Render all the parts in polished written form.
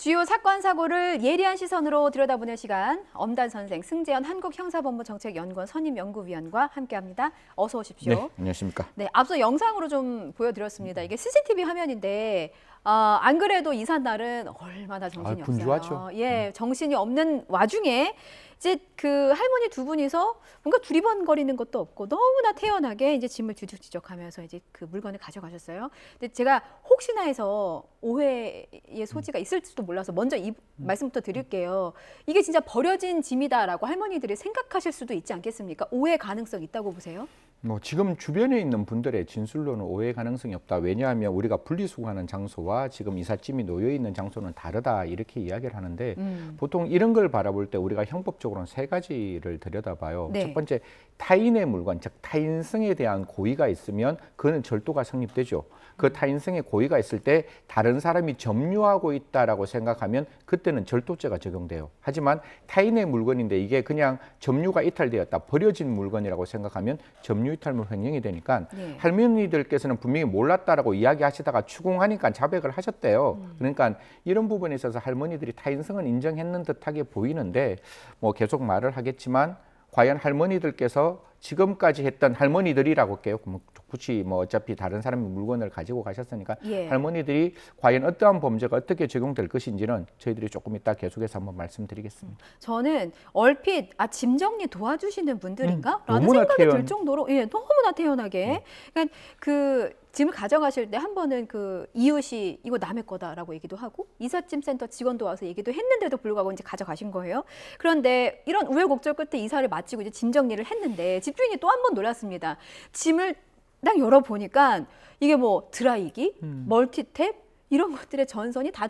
주요 사건 사고를 예리한 시선으로 들여다보는 시간, 엄단 선생, 승재현 한국형사법무정책연구원 선임연구위원과 함께합니다. 어서 오십시오. 네, 안녕하십니까. 네, 앞서 영상으로 좀 보여드렸습니다. 이게 CCTV 화면인데 안 그래도 이삿 날은 얼마나 정신이 없어요. 분주하죠. 예, 정신이 없는 와중에 이제 그 할머니 두 분이서 뭔가 두리번거리는 것도 없고 너무나 태연하게 이제 짐을 뒤적뒤적하면서 이제 그 물건을 가져가셨어요. 근데 제가 혹시나 해서 오해의 소지가 있을 수도 몰라서 먼저 이 말씀부터 드릴게요. 이게 진짜 버려진 짐이다라고 할머니들이 생각하실 수도 있지 않겠습니까? 오해 가능성 있다고 보세요? 뭐 지금 주변에 있는 분들의 진술로는 오해 가능성이 없다. 왜냐하면 우리가 분리수거하는 장소와 지금 이삿짐이 놓여 있는 장소는 다르다 이렇게 이야기를 하는데 보통 이런 걸 바라볼 때 우리가 형법적으로는 세 가지를 들여다봐요. 네. 첫 번째, 타인의 물건, 즉 타인성에 대한 고의가 있으면 그거는 절도가 성립되죠. 그 타인성의 고의가 있을 때 다른 사람이 점유하고 있다라고 생각하면 그때는 절도죄가 적용돼요. 하지만 타인의 물건인데 이게 그냥 점유가 이탈되었다, 버려진 물건이라고 생각하면 점유이탈물 횡령이 되니까 네. 할머니들께서는 분명히 몰랐다라고 이야기하시다가 추궁하니까 자백을 하셨대요. 그러니까 이런 부분에 있어서 할머니들이 타인성은 인정했는 듯하게 보이는데 뭐 계속 말을 하겠지만 과연 할머니들께서 지금까지 했던 할머니들이라고 할게요. 굳이 뭐 어차피 다른 사람이 물건을 가지고 가셨으니까 예. 할머니들이 과연 어떠한 범죄가 어떻게 적용될 것인지는 저희들이 조금 이따 계속해서 한번 말씀드리겠습니다. 저는 얼핏 짐 정리 도와주시는 분들인가? 라는 너무나 생각이 태연. 들 정도로 너무나 태연하게 그러니까 그 짐을 가져가실 때 한 번은 그 이웃이 이거 남의 거다라고 얘기도 하고 이삿짐 센터 직원도 와서 얘기도 했는데도 불구하고 이제 가져가신 거예요. 그런데 이런 우여곡절 끝에 이사를 마치고 이제 짐 정리를 했는데 집주인이 또 한 번 놀랐습니다. 짐을 딱 열어보니까 이게 뭐 드라이기, 멀티탭 이런 것들의 전선이 다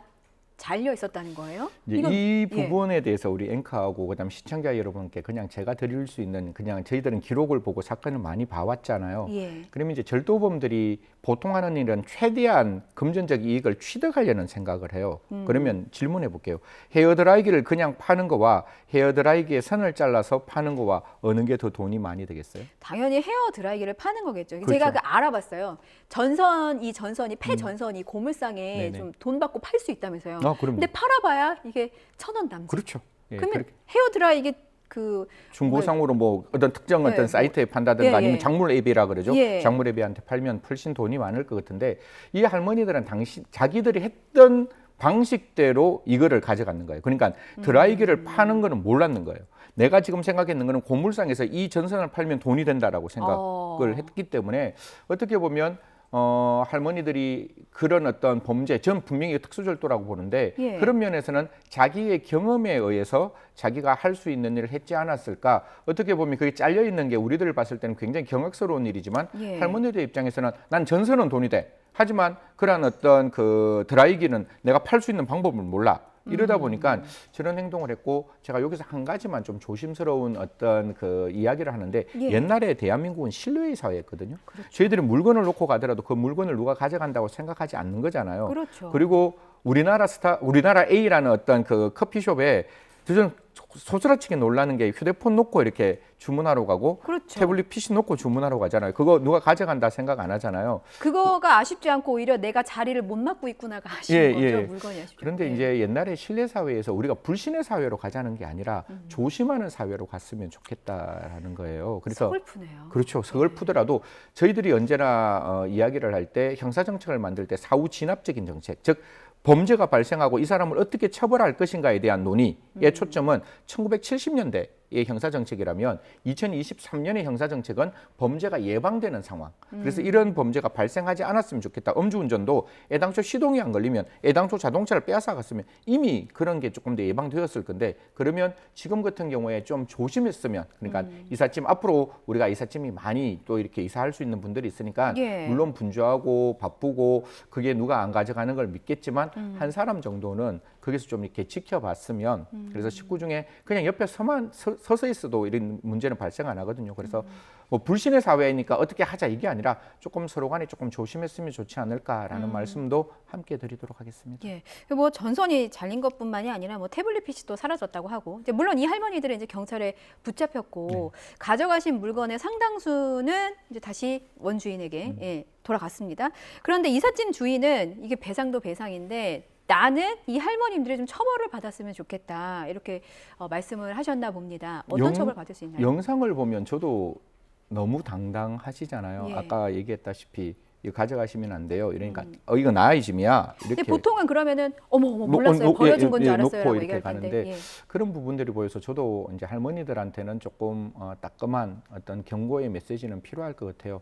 잘려 있었다는 거예요. 이 부분에 대해서 우리 앵커하고 그다음 시청자 여러분께 그냥 제가 드릴 수 있는 그냥 저희들은 기록을 보고 사건을 많이 봐왔잖아요. 예. 그러면 이제 절도범들이 보통 하는 일은 최대한 금전적 이익을 취득하려는 생각을 해요. 그러면 질문해 볼게요. 헤어드라이기를 그냥 파는 거와 헤어드라이기에 선을 잘라서 파는 거와 어느 게 더 돈이 많이 되겠어요? 당연히 헤어 드라이기를 파는 거겠죠. 그렇죠. 제가 알아봤어요. 전선이 폐 전선이 고물상에 네네. 좀 돈 받고 팔 수 있다면서요. 아, 그럼요. 근데 팔아봐야 이게 1,000원 남짓. 그렇죠. 예, 그러면 그렇게. 헤어 드라이기 그 중고상으로 뭐 어떤 특정 네, 어떤 뭐, 사이트에 판다든가 예, 아니면 예. 작물 앱이라 그러죠. 예. 작물 앱한테 팔면 훨씬 돈이 많을 것 같은데 이 할머니들은 자기들이 했던 방식대로 이거를 가져갔는 거예요. 그러니까 드라이기를 파는 거는 몰랐는 거예요. 내가 지금 생각했는 거는 고물상에서 이 전선을 팔면 돈이 된다라고 생각을 했기 때문에 어떻게 보면 할머니들이 그런 어떤 범죄, 전 분명히 특수절도라고 보는데 예. 그런 면에서는 자기의 경험에 의해서 자기가 할 수 있는 일을 했지 않았을까. 어떻게 보면 그게 잘려 있는 게 우리들을 봤을 때는 굉장히 경악스러운 일이지만 예. 할머니들 입장에서는 난 전선은 돈이 돼. 하지만 그러한 어떤 그 드라이기는 내가 팔 수 있는 방법을 몰라. 이러다 보니까 저런 행동을 했고 제가 여기서 한 가지만 좀 조심스러운 어떤 그 이야기를 하는데 예. 옛날에 대한민국은 신뢰의 사회였거든요. 그렇죠. 저희들이 물건을 놓고 가더라도 그 물건을 누가 가져간다고 생각하지 않는 거잖아요. 그렇죠. 그리고 우리나라 A라는 어떤 그 커피숍에 저는 소스라치게 놀라는 게 휴대폰 놓고 이렇게 주문하러 가고 그렇죠. 태블릿 PC 놓고 주문하러 가잖아요. 그거 누가 가져간다 생각 안 하잖아요. 그거가 아쉽지 않고 오히려 내가 자리를 못 맡고 있구나가 아쉬운 거죠. 물건이 아쉽죠. 그런데 예. 이제 옛날에 신뢰 사회에서 우리가 불신의 사회로 가자는 게 아니라 조심하는 사회로 갔으면 좋겠다라는 거예요. 그래서 서글프네요. 그렇죠. 서글프더라도 저희들이 언제나 이야기를 할 때 형사정책을 만들 때 사후 진압적인 정책, 즉 범죄가 발생하고 이 사람을 어떻게 처벌할 것인가에 대한 논의의 초점은 1970년대의 형사정책이라면 2023년의 형사정책은 범죄가 예방되는 상황. 그래서 이런 범죄가 발생하지 않았으면 좋겠다. 음주운전도 애당초 시동이 안 걸리면 애당초 자동차를 빼앗아 갔으면 이미 그런 게 조금 더 예방되었을 건데 그러면 지금 같은 경우에 좀 조심했으면 그러니까 이삿짐 앞으로 우리가 이삿짐이 많이 또 이렇게 이사할 수 있는 분들이 있으니까 예. 물론 분주하고 바쁘고 그게 누가 안 가져가는 걸 믿겠지만 한 사람 정도는 거기서 좀 이렇게 지켜봤으면 그래서 식구 중에 그냥 옆에 서서 있어도 이런 문제는 발생 안 하거든요. 그래서 뭐 불신의 사회니까 어떻게 하자 이게 아니라 조금 서로 간에 조금 조심했으면 좋지 않을까라는 말씀도 함께 드리도록 하겠습니다. 예, 뭐 전선이 잘린 것뿐만이 아니라 뭐 태블릿 PC도 사라졌다고 하고, 이제 물론 이 할머니들은 이제 경찰에 붙잡혔고 가져가신 물건의 상당수는 이제 다시 원주인에게 돌아갔습니다. 그런데 이삿짐 주인은 이게 배상도 배상인데 나는 이 할머님들이 좀 처벌을 받았으면 좋겠다 이렇게 말씀을 하셨나 봅니다. 어떤 처벌 받을 수 있나요? 영상을 보면 저도 너무 당당하시잖아요. 예. 아까 얘기했다시피 이거 가져가시면 안 돼요. 이러니까 이거 나의 짐이야. 근데 이렇게 보통은 그러면은 어머 몰랐어요. 버려준 건 줄 알았어요. 놓고 라고 이렇게 얘기할 텐데. 가는데 예. 그런 부분들이 보여서 저도 이제 할머니들한테는 조금 따끔한 어떤 경고의 메시지는 필요할 것 같아요.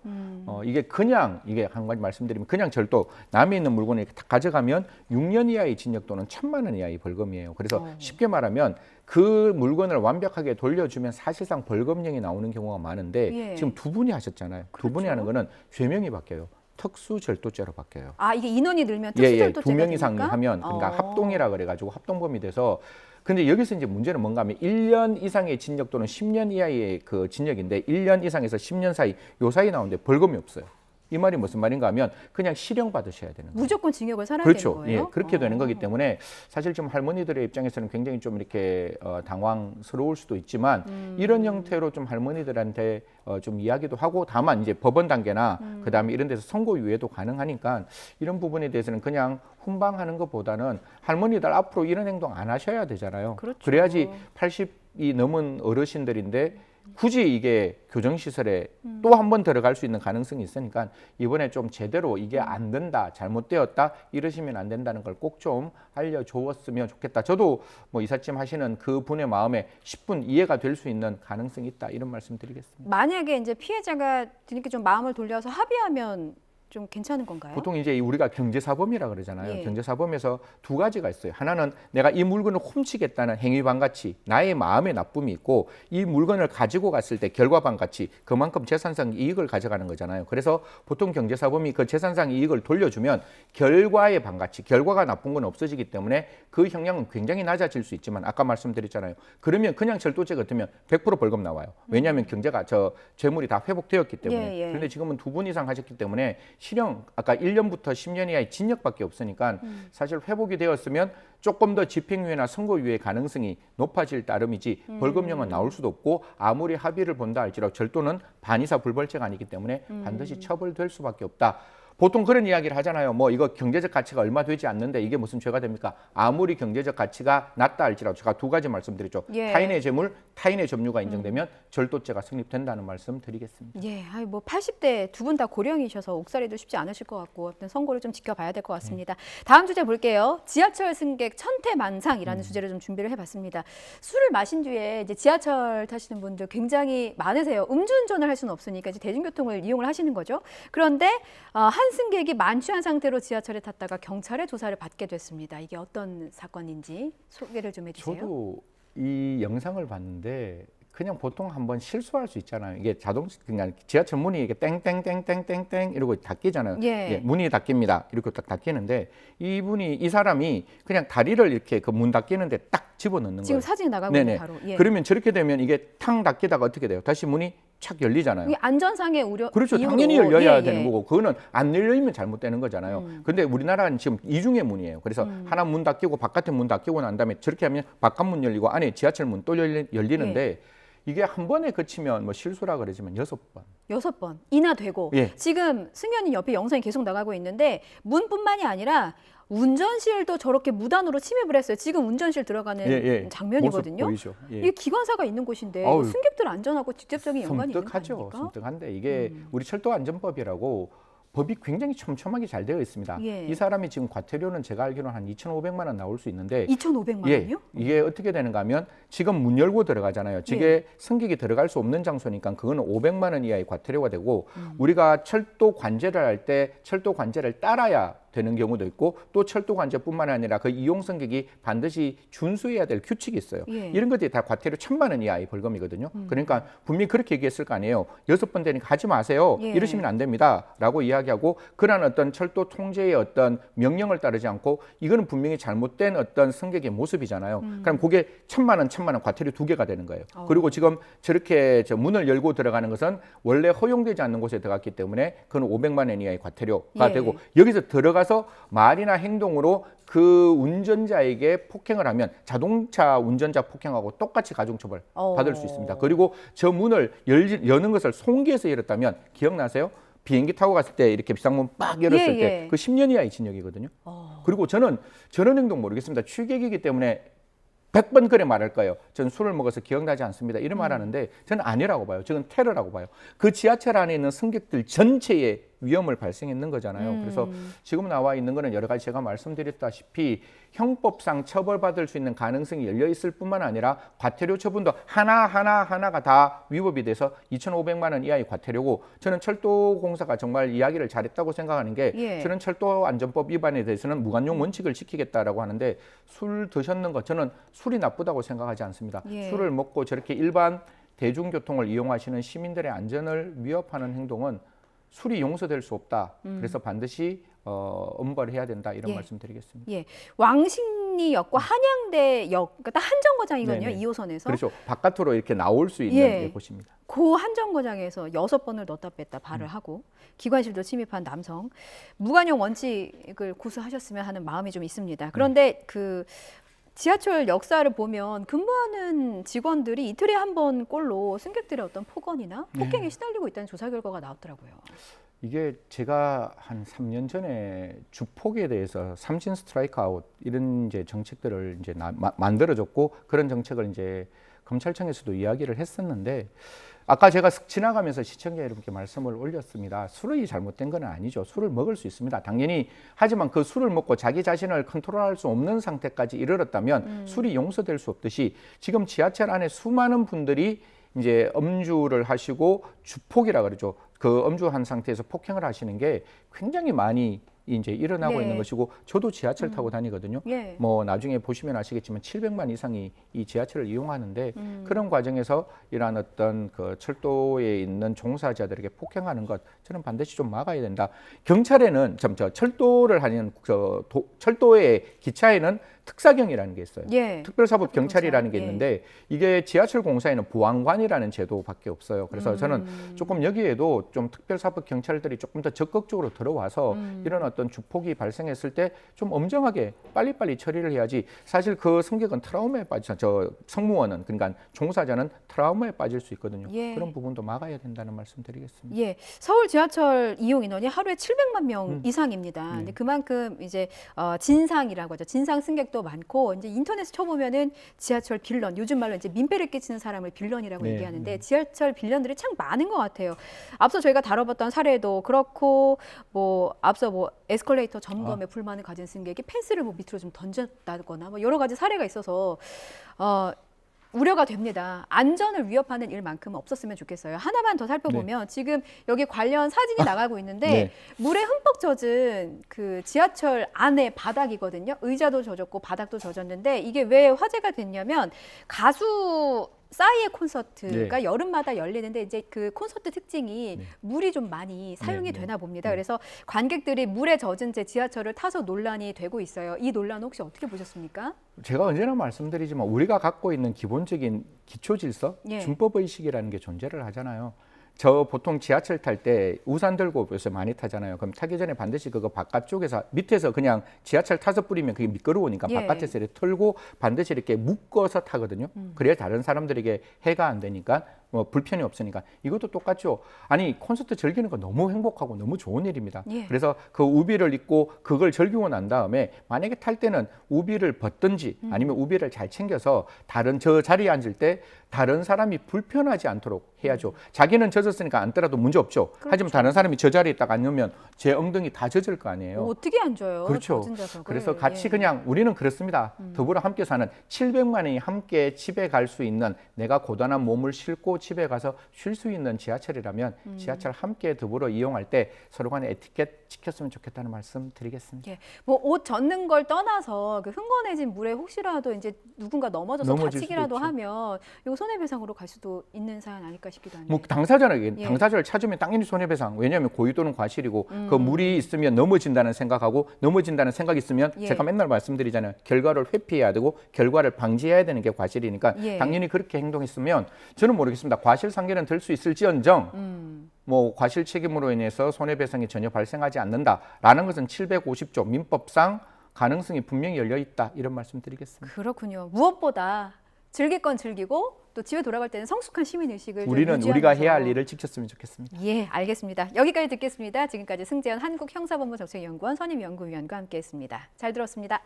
이게 그냥 이게 한 가지 말씀드리면 그냥 절도 남이 있는 물건을 이렇게 다 가져가면 6년 이하의 징역 또는 1,000만 원 이하의 벌금이에요. 그래서 쉽게 말하면 그 물건을 완벽하게 돌려주면 사실상 벌금형이 나오는 경우가 많은데 예. 지금 두 분이 하셨잖아요. 두 분이 그렇죠. 하는 거는 죄명이 바뀌어요. 특수절도죄로 바뀌어요. 아 이게 인원이 늘면 예, 특수절도죄가 두 명 이상 됩니까? 하면 그러니까 합동이라 그래가지고 합동범이 돼서 근데 여기서 이제 문제는 뭔가 하면 1년 이상의 징역 또는 10년 이하의 그 징역인데 1년 이상에서 10년 사이 요 사이 나오는데 벌금이 없어요. 이 말이 무슨 말인가 하면 그냥 실형 받으셔야 되는 거예요. 무조건 징역을 살아야 그렇죠. 되는 거예요? 예, 그렇게 되는 거기 때문에 사실 좀 할머니들의 입장에서는 굉장히 좀 이렇게 당황스러울 수도 있지만 이런 형태로 좀 할머니들한테 좀 이야기도 하고 다만 이제 법원 단계나 그다음에 이런 데서 선고유예도 가능하니까 이런 부분에 대해서는 그냥 훈방하는 것보다는 할머니들 앞으로 이런 행동 안 하셔야 되잖아요. 그렇죠. 그래야지 80이 넘은 어르신들인데 굳이 이게 교정시설에 또 한 번 들어갈 수 있는 가능성이 있으니까 이번에 좀 제대로 이게 안 된다, 잘못되었다 이러시면 안 된다는 걸 꼭 좀 알려주었으면 좋겠다. 저도 뭐 이삿짐 하시는 그 분의 마음에 10분 이해가 될 수 있는 가능성이 있다 이런 말씀 드리겠습니다. 만약에 이제 피해자가 뒤늦게 좀 마음을 돌려서 합의하면 좀 괜찮은 건가요? 보통 이제 우리가 경제사범이라 그러잖아요. 예. 경제사범에서 두 가지가 있어요. 하나는 내가 이 물건을 훔치겠다는 행위반가치, 나의 마음의 나쁨이 있고 이 물건을 가지고 갔을 때 결과반가치, 그만큼 재산상 이익을 가져가는 거잖아요. 그래서 보통 경제사범이 그 재산상 이익을 돌려주면 결과의 반가치, 결과가 나쁜 건 없어지기 때문에 그 형량은 굉장히 낮아질 수 있지만 아까 말씀드렸잖아요. 그러면 그냥 절도죄 같으면 100% 벌금 나와요. 왜냐하면 경제가 재물이 다 회복되었기 때문에. 예. 그런데 지금은 2분 이상 하셨기 때문에 실형 아까 1년부터 10년 이하의 징역밖에 없으니까 사실 회복이 되었으면 조금 더 집행유예나 선고유예 가능성이 높아질 따름이지 벌금형은 나올 수도 없고 아무리 합의를 본다 할지라도 절도는 반의사 불벌죄가 아니기 때문에 반드시 처벌될 수밖에 없다. 보통 그런 이야기를 하잖아요. 뭐 이거 경제적 가치가 얼마 되지 않는데 이게 무슨 죄가 됩니까? 아무리 경제적 가치가 낮다 할지라도 제가 두 가지 말씀드렸죠. 예. 타인의 재물, 타인의 점유가 인정되면 절도죄가 성립된다는 말씀 드리겠습니다. 예, 아이 뭐 80대 두 분 다 고령이셔서 옥살이도 쉽지 않으실 것 같고 어떤 선고를 좀 지켜봐야 될 것 같습니다. 다음 주제 볼게요. 지하철 승객 천태만상이라는 주제를 좀 준비를 해봤습니다. 술을 마신 뒤에 이제 지하철 타시는 분들 굉장히 많으세요. 음주운전을 할 수는 없으니까 이제 대중교통을 이용을 하시는 거죠. 그런데 한 승객이 만취한 상태로 지하철에 탔다가 경찰의 조사를 받게 됐습니다. 이게 어떤 사건인지 소개를 좀 해주세요. 저도 이 영상을 봤는데 그냥 보통 한번 실수할 수 있잖아요. 이게 그냥 지하철 문이 이렇게 땡땡땡땡땡땡 이러고 닫히잖아요. 예. 문이 닫힙니다. 이렇게 딱 닫히는데 이 사람이 그냥 다리를 이렇게 그 문 닫히는데 딱 집어넣는 지금 거예요. 사진이 나가고 네네. 있는 바로. 예. 그러면 저렇게 되면 이게 탕 닫히다가 어떻게 돼요? 다시 문이 착 열리잖아요. 이게 안전상의 우려 그렇죠. 이유로. 당연히 열려야 예, 되는 예. 거고 그거는 안 열리면 잘못되는 거잖아요. 근데 우리나라는 지금 이중의 문이에요. 그래서 하나 문 닫히고 바깥에 문 닫히고 난 다음에 저렇게 하면 바깥 문 열리고 안에 지하철 문 또 열리는데 예. 이게 한 번에 그치면 뭐 실수라 그러지만 6번. 6번이나 되고 예. 지금 승현이 옆에 영상이 계속 나가고 있는데 문뿐만이 아니라 운전실도 저렇게 무단으로 침입을 했어요. 지금 운전실 들어가는 장면이거든요. 모습 보이죠. 예. 이게 기관사가 있는 곳인데 아유, 승객들 안전하고 직접적인 연관이 있는 거 섬뜩하죠. 아닙니까? 섬뜩한데 이게 우리 철도안전법이라고 법이 굉장히 촘촘하게 잘 되어 있습니다. 예. 이 사람이 지금 과태료는 제가 알기로는 한 2,500만 원 나올 수 있는데 2,500만 예, 원이요? 이게 어떻게 되는가 하면 지금 문 열고 들어가잖아요. 저게 승객이 들어갈 수 없는 장소니까 그거는 500만 원 이하의 과태료가 되고 우리가 철도 관제를 할 때 철도 관제를 따라야 되는 경우도 있고 또 철도 관제뿐만 아니라 그 이용 승객이 반드시 준수해야 될 규칙이 있어요. 예. 이런 것들이 다 과태료 1,000만 원 이하의 벌금이거든요. 그러니까 분명히 그렇게 얘기했을 거 아니에요. 6번 되니까 하지 마세요. 예. 이러시면 안 됩니다라고 이야기하고 그러한 어떤 철도 통제의 어떤 명령을 따르지 않고 이거는 분명히 잘못된 어떤 승객의 모습이잖아요. 그럼 그게 1,000만 원 과태료 2개가 되는 거예요. 그리고 지금 저렇게 문을 열고 들어가는 것은 원래 허용되지 않는 곳에 들어갔기 때문에 그건 500만 원 이하의 과태료가 예. 되고 여기서 들어가서 말이나 행동으로 그 운전자에게 폭행을 하면 자동차 운전자 폭행하고 똑같이 가중처벌 받을 수 있습니다. 그리고 저 문을 여는 것을 송기해서 열었다면 기억나세요? 비행기 타고 갔을 때 이렇게 비상문 빡 열었을 예, 때 예. 그 10년 이하의 징역이거든요. 그리고 저는 저런 행동 모르겠습니다. 취객이기 때문에 100번 그래 말할까요? 전 술을 먹어서 기억나지 않습니다. 이런 말하는데 저는 아니라고 봐요. 저는 테러라고 봐요. 그 지하철 안에 있는 승객들 전체에 위험을 발생했는 거잖아요. 그래서 지금 나와 있는 거는 여러 가지 제가 말씀드렸다시피 형법상 처벌받을 수 있는 가능성이 열려 있을 뿐만 아니라 과태료 처분도 하나가 다 위법이 돼서 2,500만 원 이하의 과태료고, 저는 철도공사가 정말 이야기를 잘했다고 생각하는 게 예. 저는 철도안전법 위반에 대해서는 무관용 원칙을 지키겠다라고 하는데, 술 드셨는 것, 저는 술이 나쁘다고 생각하지 않습니다. 예. 술을 먹고 저렇게 일반 대중교통을 이용하시는 시민들의 안전을 위협하는 행동은 술이 용서될 수 없다. 그래서 반드시 엄벌해야 된다. 이런 예. 말씀드리겠습니다. 예, 왕십리역과 한양대역, 그러니까 딱 한 정거장이거든요. 네네. 2호선에서. 그렇죠. 바깥으로 이렇게 나올 수 있는 예. 곳입니다. 그 한 정거장에서 6번을 넣었다 뺐다 발을 하고 기관실도 침입한 남성, 무관용 원칙을 고수하셨으면 하는 마음이 좀 있습니다. 그런데 그 지하철 역사를 보면 근무하는 직원들이 이틀에 한 번 꼴로 승객들의 어떤 폭언이나 폭행에 시달리고 있다는 조사 결과가 나왔더라고요. 이게 제가 한 3년 전에 주폭에 대해서 삼진 스트라이크 아웃 이런 이제 정책들을 이제 만들어줬고, 그런 정책을 이제 검찰청에서도 이야기를 했었는데, 아까 제가 지나가면서 시청자 여러분께 말씀을 올렸습니다. 술이 잘못된 건 아니죠. 술을 먹을 수 있습니다. 당연히. 하지만 그 술을 먹고 자기 자신을 컨트롤할 수 없는 상태까지 이르렀다면 술이 용서될 수 없듯이, 지금 지하철 안에 수많은 분들이 이제 음주를 하시고 주폭이라 그러죠. 그 음주한 상태에서 폭행을 하시는 게 굉장히 많이 이제 일어나고 네. 있는 것이고, 저도 지하철 타고 다니거든요. 예. 뭐 나중에 보시면 아시겠지만 700만 이상이 이 지하철을 이용하는데, 그런 과정에서 이러한 어떤 그 철도에 있는 종사자들에게 폭행하는 것, 저는 반드시 좀 막아야 된다. 경찰에는 철도를 하는 철도의 기차에는 특사경이라는 게 있어요. 예. 특별사법 경찰이라는 게 예. 있는데, 이게 지하철 공사에는 보안관이라는 제도밖에 없어요. 그래서 저는 조금 여기에도 좀 특별사법 경찰들이 조금 더 적극적으로 들어와서 이런 어떤 주폭이 발생했을 때 좀 엄정하게 빨리빨리 처리를 해야지. 사실 그 승객은 트라우마에 저 승무원은, 그러니까 종사자는 트라우마에 빠질 수 있거든요. 예. 그런 부분도 막아야 된다는 말씀드리겠습니다. 예, 서울 지하철 이용 인원이 하루에 700만 명 이상입니다. 근데 그만큼 이제 진상이라고 하죠. 진상 승객도 많고, 이제 인터넷에 쳐보면은 지하철 빌런, 요즘 말로 이제 민폐를 끼치는 사람을 빌런이라고 네, 얘기하는데, 지하철 빌런들이 참 많은 것 같아요. 앞서 저희가 다뤄봤던 사례도 그렇고, 뭐 앞서 뭐 에스컬레이터 점검에 불만을 가진 승객이 펜스를 뭐 밑으로 좀 던졌다거나 뭐 여러 가지 사례가 있어서 우려가 됩니다. 안전을 위협하는 일만큼은 없었으면 좋겠어요. 하나만 더 살펴보면 지금 여기 관련 사진이 나가고 있는데 네. 물에 흠뻑 젖은 그 지하철 안에 바닥이거든요. 의자도 젖었고 바닥도 젖었는데, 이게 왜 화제가 됐냐면 가수 싸이의 콘서트가 네. 여름마다 열리는데, 이제 그 콘서트 특징이 물이 좀 많이 사용이 네. 되나 봅니다. 그래서 관객들이 물에 젖은 채 지하철을 타서 논란이 되고 있어요. 이 논란 혹시 어떻게 보셨습니까? 제가 언제나 말씀드리지만, 우리가 갖고 있는 기본적인 기초 질서, 예. 준법 의식이라는 게 존재를 하잖아요. 저 보통 지하철 탈 때 우산 들고 요새 많이 타잖아요. 그럼 타기 전에 반드시 그거 바깥쪽에서, 밑에서 그냥 지하철 타서 뿌리면 그게 미끄러우니까 예. 바깥에서 이렇게 털고 반드시 이렇게 묶어서 타거든요. 그래야 다른 사람들에게 해가 안 되니까, 뭐 불편이 없으니까. 이것도 똑같죠. 아니, 콘서트 즐기는 거 너무 행복하고 너무 좋은 일입니다. 예. 그래서 그 우비를 입고 그걸 즐기고 난 다음에 만약에 탈 때는 우비를 벗든지 아니면 우비를 잘 챙겨서 다른 저 자리에 앉을 때 다른 사람이 불편하지 않도록 해야죠. 자기는 젖었으니까 앉더라도 문제 없죠. 하지만 다른 사람이 저 자리에 딱 앉으면 제 엉덩이 다 젖을 거 아니에요. 어떻게 앉아요? 그렇죠. 젖은 좌석을. 그래서 같이 예. 그냥 우리는 그렇습니다. 더불어 함께 사는 700만이 함께 집에 갈 수 있는, 내가 고단한 몸을 싣고 집에 가서 쉴 수 있는 지하철이라면 지하철 함께 더불어 이용할 때 서로 간에 에티켓 지켰으면 좋겠다는 말씀 드리겠습니다. 예, 뭐 옷 젖는 걸 떠나서 그 흥건해진 물에 혹시라도 이제 누군가 넘어져서 넘어질 다치기라도 수도 있죠. 하면 이거 손해배상으로 갈 수도 있는 사안 아닐까 싶기도 하네요. 뭐 당사자는 예. 당사자를 찾으면 당연히 손해배상. 왜냐하면 고의 또는 과실이고 그 물이 있으면 넘어진다는 생각하고, 넘어진다는 생각이 있으면 예. 제가 맨날 말씀드리잖아요. 결과를 회피해야 되고 결과를 방지해야 되는 게 과실이니까 예. 당연히 그렇게 행동했으면, 저는 모르겠습니다. 과실상계는 들 수 있을지언정 뭐 과실 책임으로 인해서 손해배상이 전혀 발생하지 않는다라는 것은 750조 민법상 가능성이 분명히 열려 있다, 이런 말씀 드리겠습니다. 그렇군요. 무엇보다 즐길 건 즐기고 또 집에 돌아갈 때는 성숙한 시민 의식을 우리는 우리가 해야 할 일을 지켰으면 좋겠습니다. 예, 알겠습니다. 여기까지 듣겠습니다. 지금까지 승재현 한국형사본부 정책연구원 선임연구위원과 함께했습니다. 잘 들었습니다.